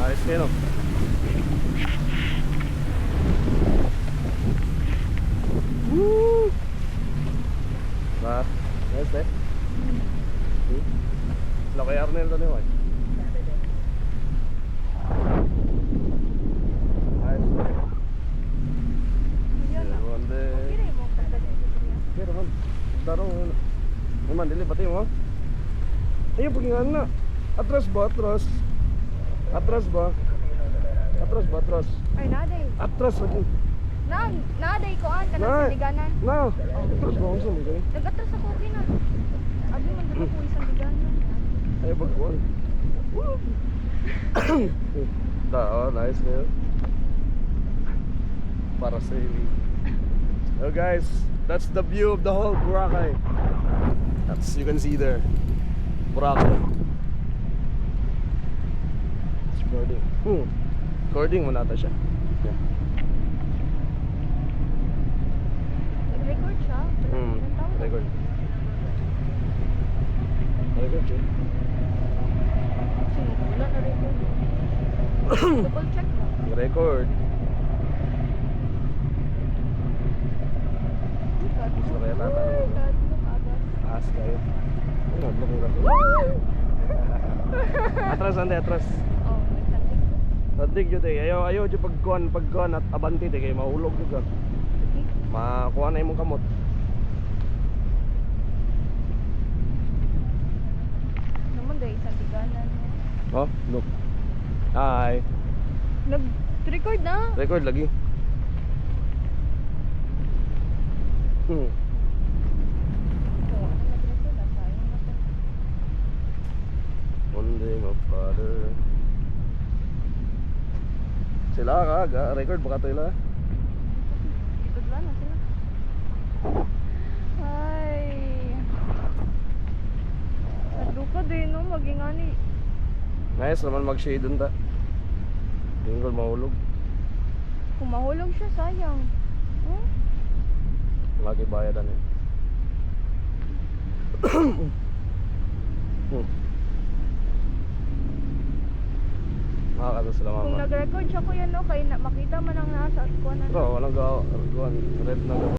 Ayos kayo, no? Woo! Ba? Ayos eh. Sila kay Arnel to niyo, ay. Ayos eh. Pero man, darong ano. Naman, dili pati mo. Ayun, pagingan na. Atras ba? Atras. Atras ba? Atras ba? Atras. Ay, naday. Atras lagi. Naday ko an kana Na. sa liganan. Na. Atras ba? Ang saan mo gani? Nag-atras ako okay na. Abi man dito ko isang liganan. Ay, bagkuhan. Oh, nice kayo. Para sa ili. So guys, that's the view of the whole Boracay. That's, you can see there. Boracay. It's recording. Recording mo nata siya. Yeah. Nag-record siya. Ilang taon? Record. Record siya. Wala na record. Double check mo. Record. Gusto kaya tatanong mo. Taas kayo. Ano, blok nga. Atras, ande, atras. Oh, nagsantik ko. Santig yun eh. Ayaw dyan pagkuhan at abanti eh. Kaya mahulog yun ka. Sige. Makuha na yung mong kamot. Naman dahil isang liganan. Oh, look. Hi. Nag-record na. Record lagi. Oh, ano nag-record na? Sayang na to. One day my father. Sila ka, record baka to ila. Itudla na sila. Ay. Naduka din no, magingani. Nice naman mag-shade dun ta. Tingol mahulog. Kung mahulog siya, sayang. Hmm? Lagi bayadan eh. Makakata sila Kung mama. nag-record siya ko yan no, kaya makita man ang nasa kuha na. Bro, walang gawa. Red na gawa.